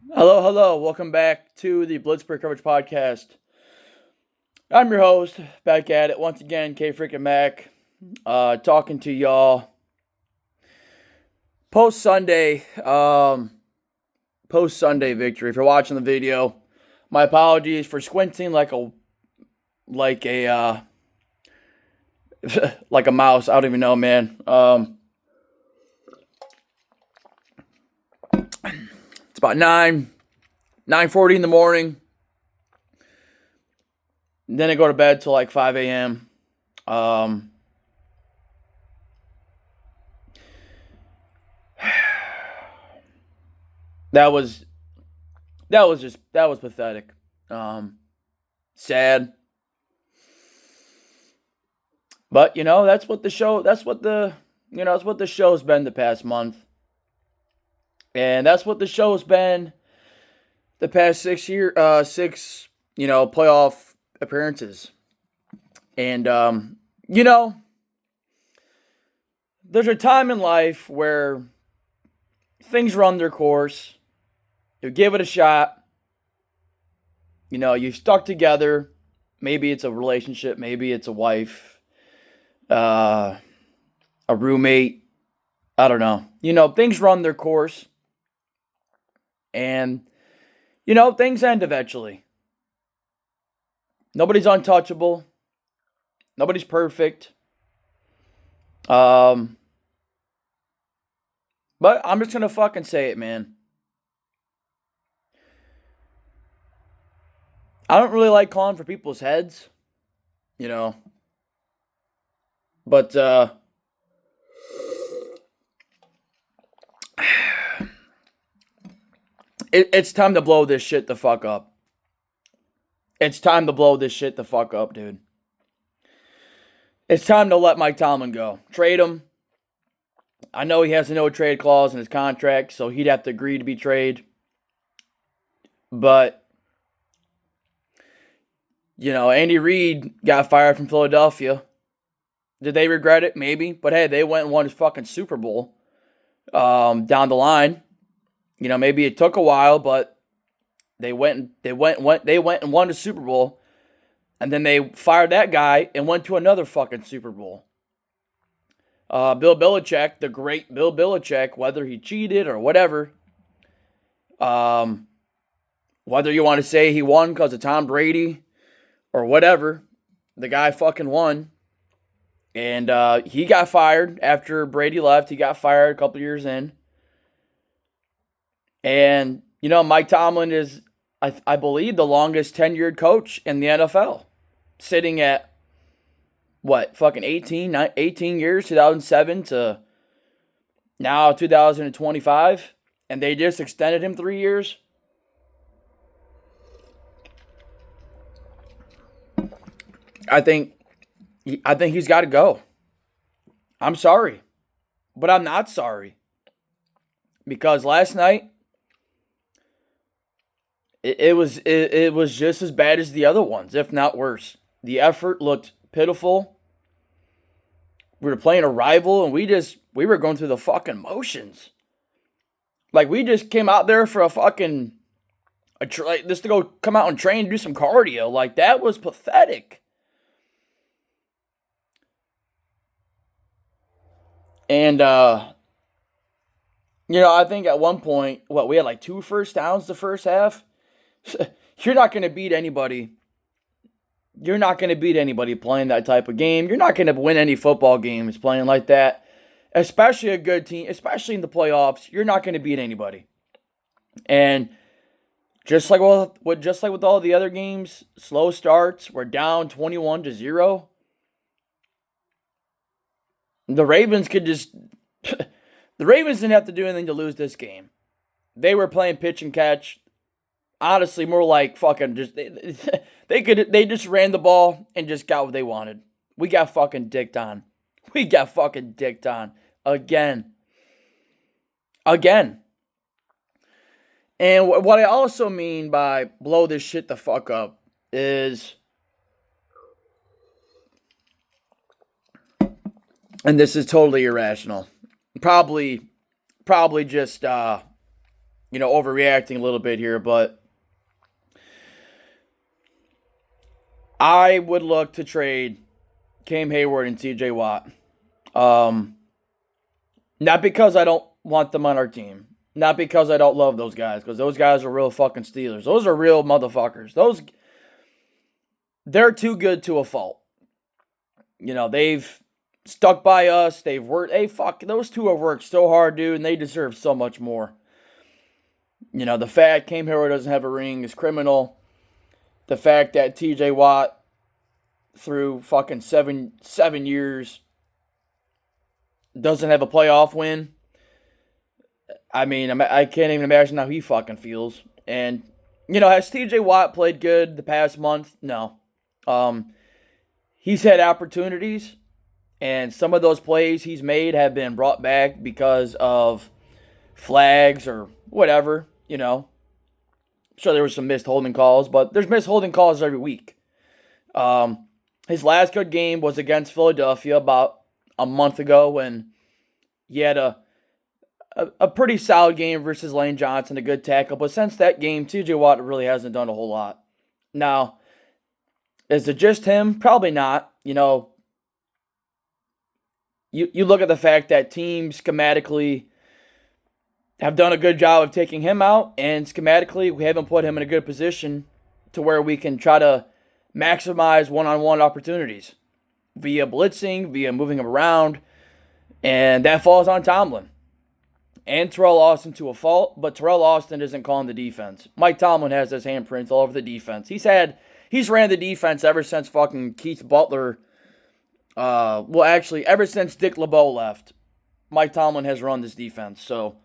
Hello, hello. Welcome back to the Blitzburg Coverage Podcast. I'm your host, back at it once again, K freaking Mac, talking to y'all post Sunday, victory. If you're watching the video, my apologies for squinting like a like a mouse. I don't even know, man. It's about 9:40 in the morning. Then I go to bed till like 5 a.m. That was that was pathetic. Sad. But that's what the show that's what the show's been the past month. And that's what the show's been the past 6 playoff appearances. And there's a time in life where things run their course. You give it a shot. You stuck together. Maybe it's a relationship, maybe it's a wife, a roommate. I don't know. Things run their course. And things end eventually. Nobody's untouchable. Nobody's perfect. Um, but I'm just gonna fucking say it, man. I don't really like calling for people's heads, you know, but it's time to blow this shit the fuck up. It's time to blow this shit the fuck up, dude. It's time to let Mike Tomlin go. Trade him. I know he has a no trade clause in his contract, so he'd have to agree to be traded. But Andy Reid got fired from Philadelphia. Did they regret it? Maybe. But hey, they went and won his fucking Super Bowl down the line. Maybe it took a while, but they went and won the Super Bowl, and then they fired that guy and went to another fucking Super Bowl. Bill Belichick, the great Bill Belichick, whether he cheated or whatever, whether you want to say he won because of Tom Brady or whatever, the guy fucking won. And he got fired after Brady left. He got fired a couple years in. And, Mike Tomlin is, I believe, the longest tenured coach in the NFL. Sitting at, what, fucking 18 years, 2007 to now 2025. And they just extended him 3 years. I think he's got to go. I'm sorry, but I'm not sorry because last night it was just as bad as the other ones, if not worse. The effort looked pitiful. We were playing a rival, and we were going through the fucking motions. Like we just came out there for a fucking just to go come out and train and do some cardio. Like that was pathetic. And I think at one point, we had like 2 first downs the first half. You're not going to beat anybody. You're not going to beat anybody playing that type of game. You're not going to win any football games playing like that. Especially a good team, especially in the playoffs, you're not going to beat anybody. And just like with all the other games, slow starts, we're down 21-0. The Ravens could just the Ravens didn't have to do anything to lose this game. They were playing pitch and catch. Honestly, more like fucking just they just ran the ball and just got what they wanted. We got fucking dicked on. We got fucking dicked on again. Again. And what I also mean by blow this shit the fuck up is, and this is totally irrational. Probably just overreacting a little bit here, but I would look to trade Cam Hayward and TJ Watt. Not because I don't want them on our team. Not because I don't love those guys, because those guys are real fucking Steelers. Those are real motherfuckers. They're too good to a fault. They've stuck by us. They've worked. Hey, fuck, those two have worked so hard, dude, and they deserve so much more. The fact Cam Hayward doesn't have a ring is criminal. The fact that TJ Watt, through fucking seven years, doesn't have a playoff win. I mean, I can't even imagine how he fucking feels. And, has TJ Watt played good the past month? No. He's had opportunities, and some of those plays he's made have been brought back because of flags or whatever, I'm sure there was some missed holding calls, but there's missed holding calls every week. His last good game was against Philadelphia about a month ago when he had a pretty solid game versus Lane Johnson, a good tackle. But since that game, TJ Watt really hasn't done a whole lot. Now, is it just him? Probably not. You look at the fact that teams schematically have done a good job of taking him out, and schematically we haven't put him in a good position to where we can try to maximize one-on-one opportunities via blitzing, via moving him around, and that falls on Tomlin and Terrell Austin to a fault, but Terrell Austin isn't calling the defense. Mike Tomlin has his handprints all over the defense. He's ran the defense ever since fucking Keith Butler. Ever since Dick LeBeau left, Mike Tomlin has run this defense. So,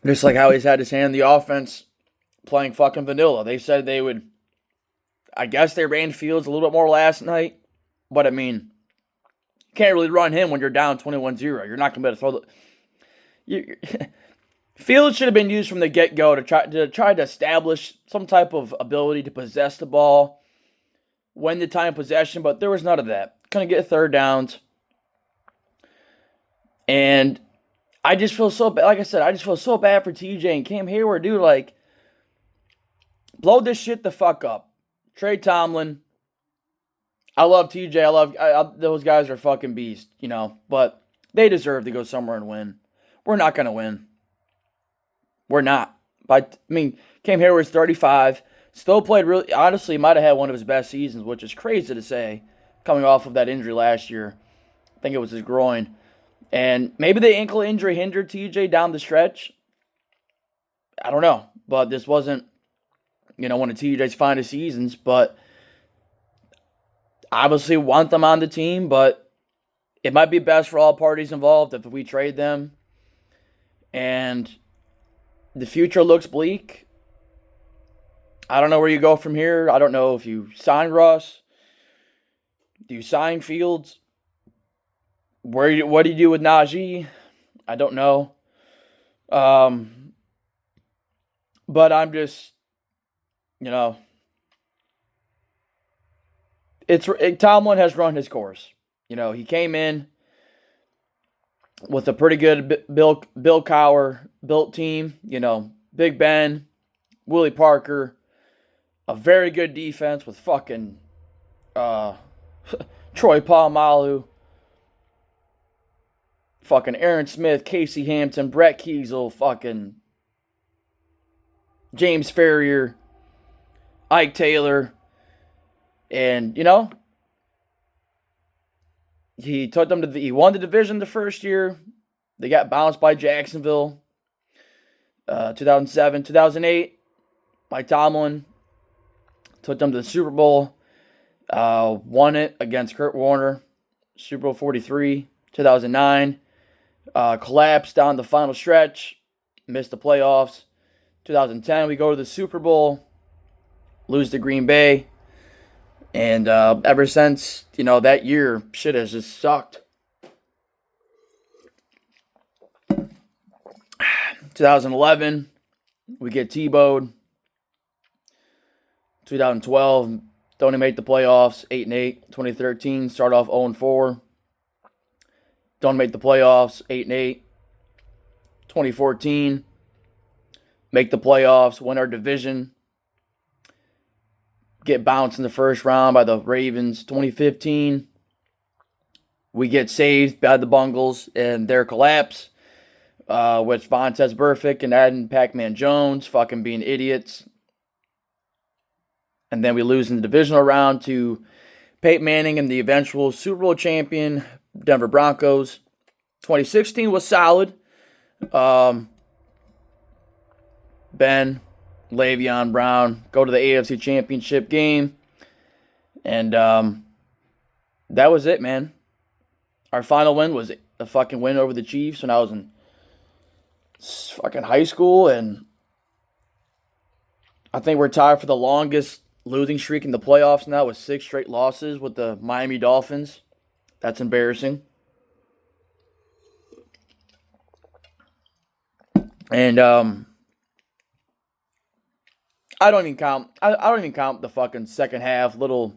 just like how he's had his hand in the offense playing fucking vanilla. They said they would, I guess they ran Fields a little bit more last night, but I mean, you can't really run him when you're down 21-0. You're not going to be able to throw Fields should have been used from the get-go to try to establish some type of ability to possess the ball, win the time of possession, but there was none of that. Couldn't get third downs. And I just feel so bad. Like I said, I just feel so bad for TJ and Cam Hayward, dude. Like, blow this shit the fuck up. Trade Tomlin. I love TJ. Those guys are fucking beasts, but they deserve to go somewhere and win. We're not going to win. We're not. Cam Hayward's 35. Still played really, honestly, might have had one of his best seasons, which is crazy to say, coming off of that injury last year. I think it was his groin. And maybe the ankle injury hindered TJ down the stretch. I don't know. But this wasn't, one of TJ's finest seasons. But obviously want them on the team. But it might be best for all parties involved if we trade them. And the future looks bleak. I don't know where you go from here. I don't know if you sign Russ. Do you sign Fields? What do you do with Najee? I don't know. But I'm just, Tomlin has run his course. He came in with a pretty good Bill Cowher built team. Big Ben, Willie Parker, a very good defense with fucking Troy Polamalu, fucking Aaron Smith, Casey Hampton, Brett Kiesel, fucking James Ferrier, Ike Taylor, and he took them he won the division the first year. They got bounced by Jacksonville. 2007, 2008, Mike Tomlin took them to the Super Bowl. Won it against Kurt Warner. Super Bowl 43, 2009. Collapsed down the final stretch. Missed the playoffs. 2010, we go to the Super Bowl. Lose to Green Bay. And ever since, that year, shit has just sucked. 2011, we get T-bowed. 2012, don't even make the playoffs, 8-8. 2013, start off 0-4. don't make the playoffs, 8-8. 2014, make the playoffs, win our division, get bounced in the first round by the Ravens. 2015, we get saved by the Bungles and their collapse with Vontaze Burfict and adding Pac-Man Jones fucking being idiots. And then we lose in the divisional round to Peyton Manning and the eventual Super Bowl champion Denver Broncos. 2016 was solid. Ben, Le'Veon Brown go to the AFC Championship game. And that was it, man. Our final win was a fucking win over the Chiefs when I was in fucking high school. And I think we're tied for the longest losing streak in the playoffs now with 6 straight losses with the Miami Dolphins. That's embarrassing. And I don't even count the fucking second half little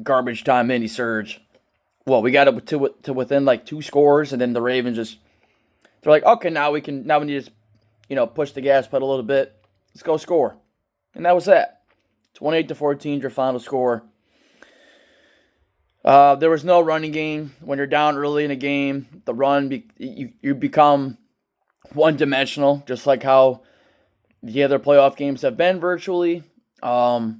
garbage time mini surge. Well, we got it to within like 2 scores, and then the Ravens they're like, okay, now we need to just, push the gas pedal a little bit. Let's go score. And that was that. 28-14 your final score. There was no running game. When you're down early in a game, the run, you become one-dimensional, just like how the other playoff games have been virtually. I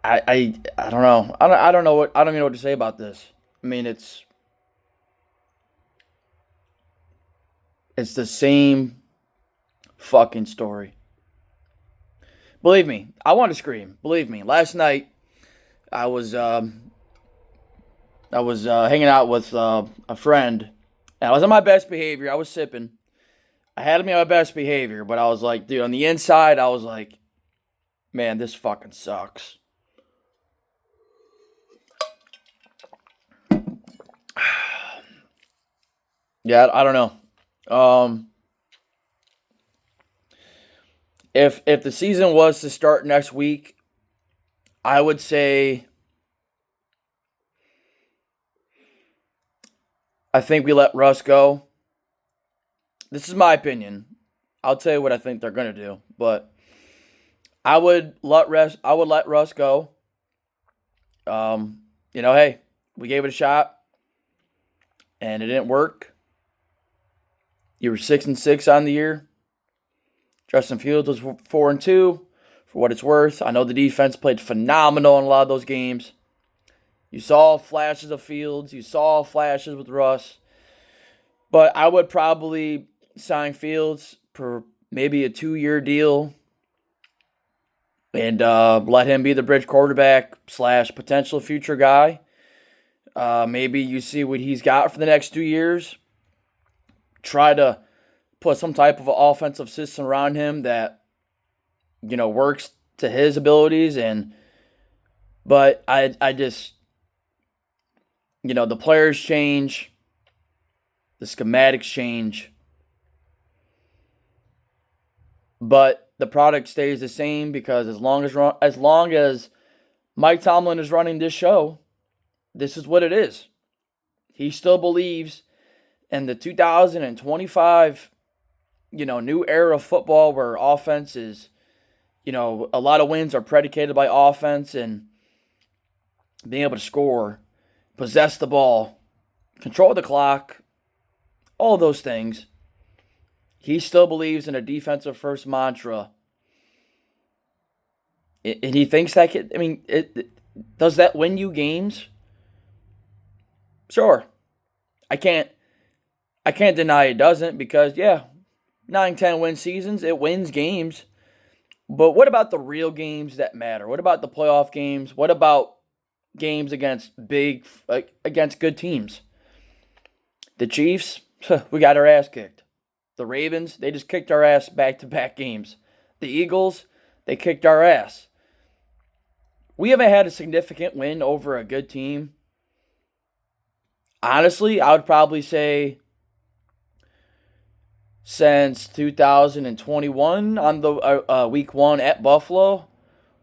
don't know. I don't even know what to say about this. I mean, it's the same fucking story. Believe me, I want to scream. Believe me, last night I was hanging out with a friend, and I was on my best behavior. I was sipping. I had to be on my best behavior, but I was like, dude, on the inside, I was like, man, this fucking sucks. Yeah, I don't know. If the season was to start next week, I would say I think we let Russ go. This is my opinion. I'll tell you what I think they're gonna do, but I would let Russ go. Hey, we gave it a shot, and it didn't work. You were 6-6 on the year. Justin Fields was 4-2. For what it's worth, I know the defense played phenomenal in a lot of those games. You saw flashes of Fields. You saw flashes with Russ. But I would probably sign Fields for maybe a 2-year deal and let him be the bridge quarterback / potential future guy. Maybe you see what he's got for the next 2 years. Try to put some type of offensive system around him that, works to his abilities. But I just, the players change, the schematics change, but the product stays the same because as long as Mike Tomlin is running this show, this is what it is. He still believes in the 2025, new era of football where offense is, a lot of wins are predicated by offense and being able to score, possess the ball, control the clock, all those things. He still believes in a defensive first mantra. And he thinks that does that win you games? Sure. I can't deny it doesn't because, 9-10 win seasons, it wins games. But what about the real games that matter? What about the playoff games? What about games against good teams? The Chiefs, we got our ass kicked. The Ravens, they just kicked our ass back-to-back games. The Eagles, they kicked our ass. We haven't had a significant win over a good team. Honestly, I would probably say since 2021 on the week 1 at Buffalo,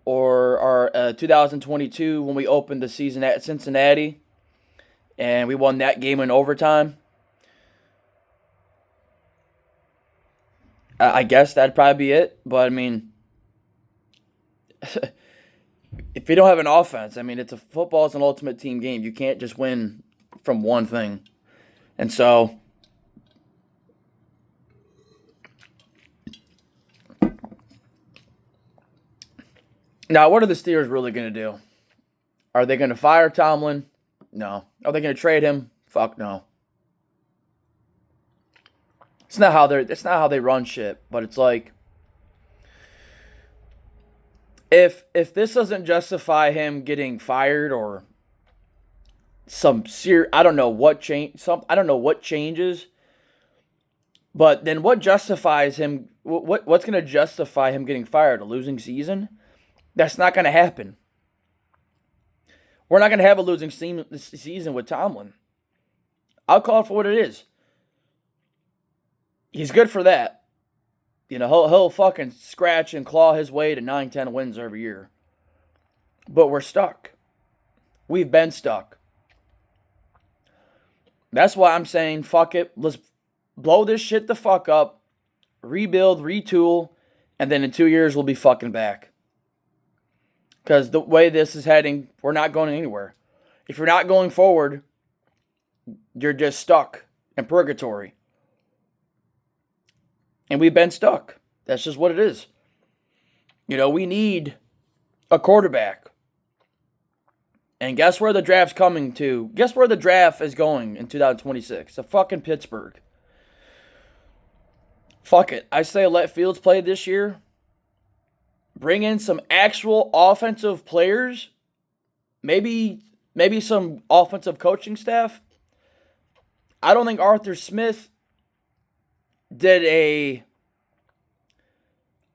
or our 2022 when we opened the season at Cincinnati and we won that game in overtime. I guess that'd probably be it. But I mean, if you don't have an offense, I mean, football is an ultimate team game. You can't just win from one thing. And so, now what are the Steelers really going to do? Are they going to fire Tomlin? No. Are they going to trade him? Fuck no. It's not how they run shit, but it's like if this doesn't justify him getting fired or I don't know what changes, but then what justifies him what's going to justify him getting fired? A losing season? That's not going to happen. We're not going to have a losing season with Tomlin. I'll call it for what it is. He's good for that. You know, he'll fucking scratch and claw his way to 9-10 wins every year. But we're stuck. We've been stuck. That's why I'm saying, fuck it. Let's blow this shit the fuck up. Rebuild, retool. And then in 2 years, we'll be fucking back. Because the way this is heading, we're not going anywhere. If you're not going forward, you're just stuck in purgatory. And we've been stuck. That's just what it is. You know, we need a quarterback. And guess where the draft's coming to? Guess where the draft is going in 2026? To fucking Pittsburgh. Fuck it. I say let Fields play this year. Bring in some actual offensive players. Maybe some offensive coaching staff. I don't think Arthur Smith I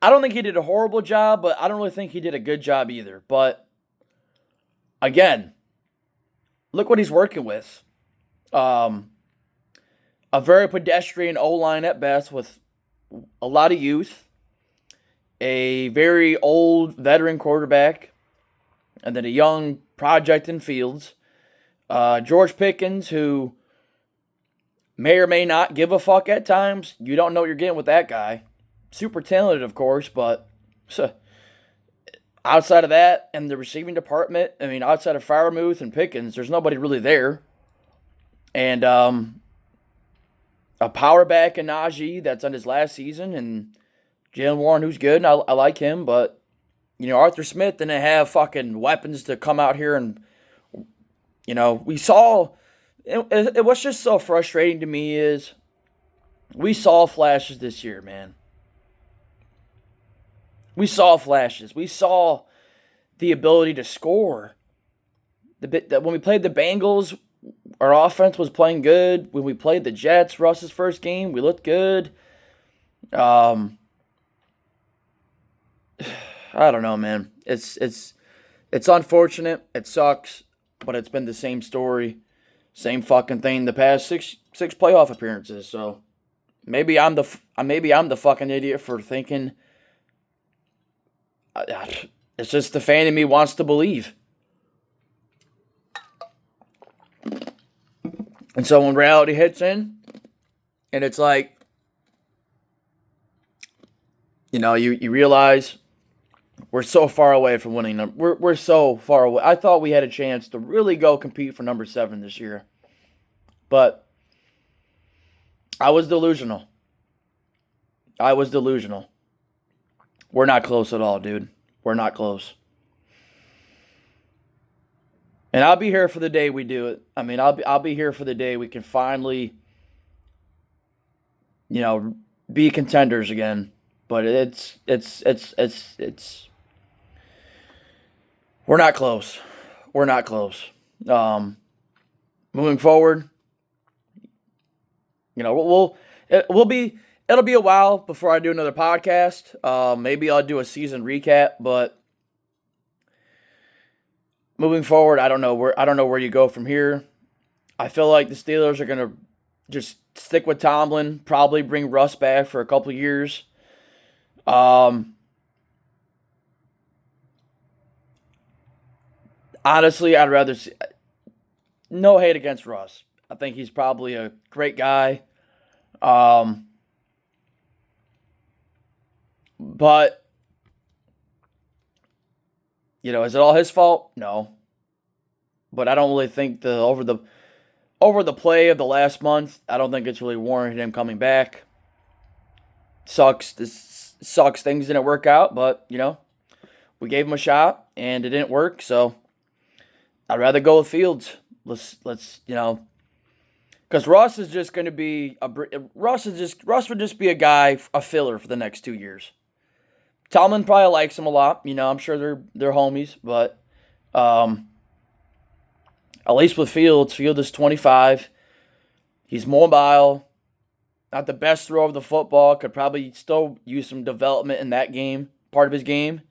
don't think he did a horrible job, but I don't really think he did a good job either. But again, look what he's working with. A very pedestrian O-line at best with a lot of youth. A very old veteran quarterback. And then a young project in Fields. George Pickens, who may or may not give a fuck at times. You don't know what you're getting with that guy. Super talented, of course, but outside of that and the receiving department, I mean, outside of Freiermuth and Pickens, there's nobody really there. And a power back in Najee that's on his last season, and Jaylen Warren, who's good, and I like him, but, you know, Arthur Smith didn't have fucking weapons to come out here and, you know, we saw... What's just so frustrating to me is we saw flashes this year, man. We saw flashes. We saw the ability to score. When we played the Bengals, our offense was playing good. When we played the Jets, Russ's first game, we looked good. I don't know, man. It's unfortunate. It sucks, but it's been the same story. Same fucking thing the past six playoff appearances. So maybe I'm the fucking idiot for thinking. It's just the fan in me wants to believe. And so when reality hits in, and it's like, you know, you realize we're so far away from winning. We're so far away. I thought we had a chance to really go compete for number 7 this year. But I was delusional. We're not close at all, dude. We're not close. And I'll be here for the day we do it. I mean, I'll be here for the day we can finally, you know, be contenders again. But it's we're not close. We're not close. Moving forward, you know, it'll be a while before I do another podcast. Maybe I'll do a season recap, but moving forward, I don't know where you go from here. I feel like the Steelers are gonna just stick with Tomlin, probably bring Russ back for a couple of years. Honestly, I'd rather see. No hate against Russ. I think he's probably a great guy. Um, but is it all his fault? No. But I don't really think the over the play of the last month, I don't think it's really warranted him coming back. Sucks. This sucks. Things didn't work out, but we gave him a shot and it didn't work. So I'd rather go with Fields. Let's because Russ is just going to be Russ would just be a guy, a filler for the next 2 years. Tomlin probably likes him a lot. I'm sure they're homies, but at least with Fields is 25. He's mobile. Not the best thrower of the football. Could probably still use some development in that game, part of his game.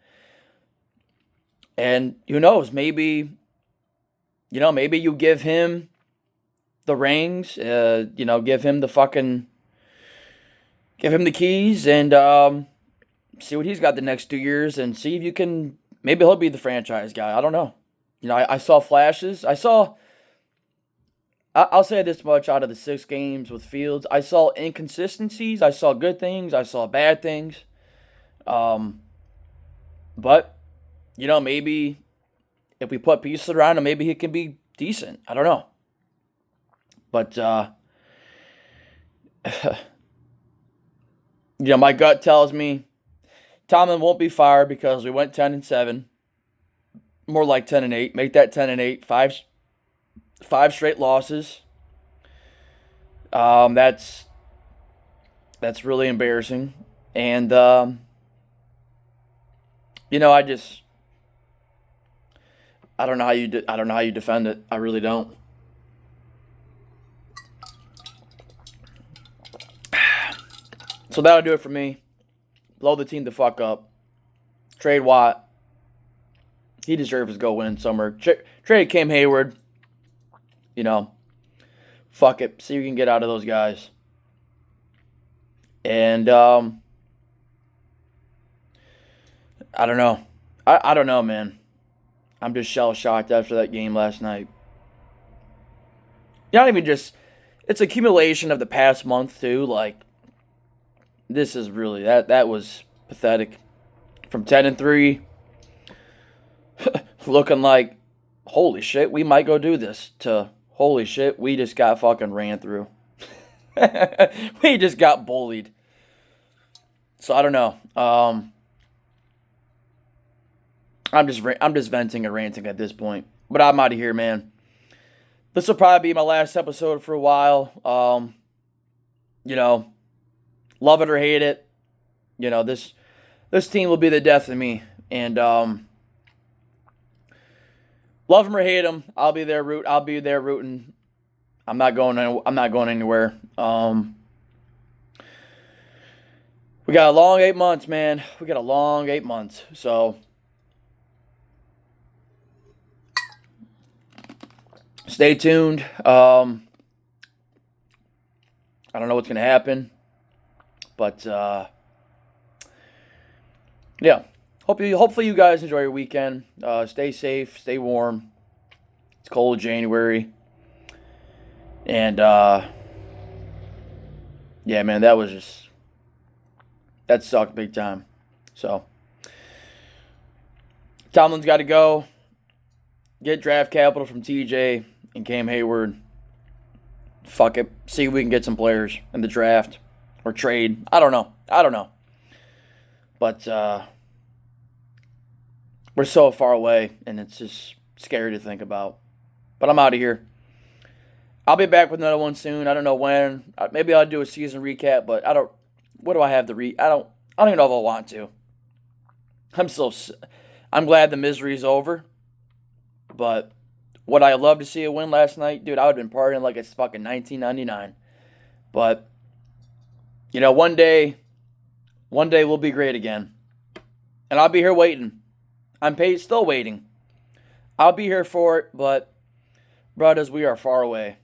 And who knows? Maybe you give him the reins. Give him the keys and see what he's got the next 2 years and see if you can. Maybe he'll be the franchise guy. I don't know. I saw flashes. I'll say this much out of the 6 games with Fields. I saw inconsistencies. I saw good things. I saw bad things. But, maybe if we put pieces around him, maybe he can be decent. I don't know. But, my gut tells me Tomlin won't be fired because we went 10-7. More like 10-8. Make that 10-8. Five straight losses. That's really embarrassing. And I don't know how you defend it. I really don't. So that'll do it for me. Blow the team the fuck up. Trade Watt. He deserves his go win summer. Trade Cam Hayward. Fuck it. See what you can get out of those guys. And I don't know. I don't know, man. I'm just shell-shocked after that game last night. Not even just... It's accumulation of the past month, too. Like, this is really... That was pathetic. From 10-3, looking like, holy shit, we might go do this, to, holy shit, we just got fucking ran through. We just got bullied. So I don't know. I'm just venting and ranting at this point. But I'm out of here, man. This will probably be my last episode for a while. Love it or hate it. This team will be the death of me. And love them or hate them, I'll be there rooting. I'm not going anywhere. We got a long 8 months, man. We got a long 8 months. So stay tuned. I don't know what's gonna happen, but yeah. Hopefully you guys enjoy your weekend. Stay safe, stay warm. It's cold January. And yeah, man, that sucked big time. So Tomlin's got to go. Get draft capital from TJ and Cam Hayward. Fuck it. See if we can get some players in the draft or trade. I don't know. But we're so far away, and it's just scary to think about. But I'm out of here. I'll be back with another one soon. I don't know when. Maybe I'll do a season recap, but I don't. What do I have to read? I don't even know if I want to. I'm glad the misery is over. But would I love to see a win last night? Dude, I would have been partying like it's fucking 1999. But, one day we'll be great again. And I'll be here waiting. I'm still waiting. I'll be here for it, but, brothers, we are far away.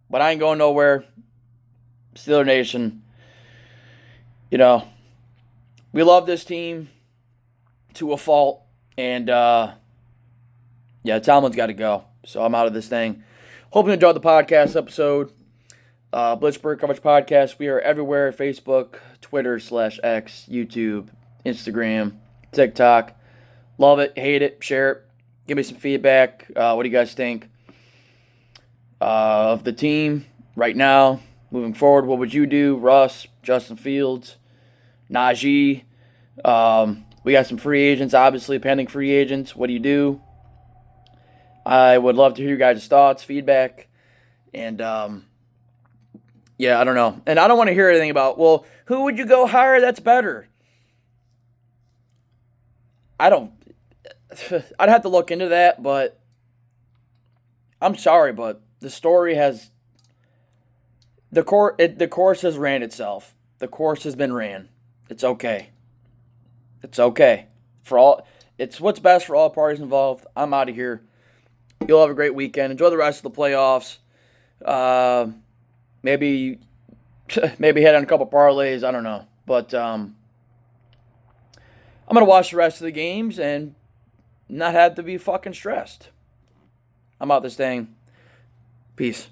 But I ain't going nowhere. Steeler Nation, we love this team to a fault. And, Yeah, Tomlin's got to go. So I'm out of this thing. Hope you enjoyed the podcast episode. Blitzburg Coverage Podcast. We are everywhere: Facebook, Twitter/X, YouTube, Instagram, TikTok. Love it, hate it, share it. Give me some feedback. What do you guys think of the team right now? Moving forward, what would you do? Russ, Justin Fields, Najee. We got some free agents, obviously, pending free agents. What do you do? I would love to hear your guys' thoughts, feedback, and yeah, I don't know. And I don't want to hear anything about, well, who would you go hire that's better? I don't. I'd have to look into that, but I'm sorry, but the story has the course has ran itself. The course has been ran. It's okay. It's okay for all. It's what's best for all parties involved. I'm out of here. You'll have a great weekend. Enjoy the rest of the playoffs. Maybe hit on a couple parlays. I don't know, but I'm gonna watch the rest of the games and not have to be fucking stressed. I'm out this thing. Peace.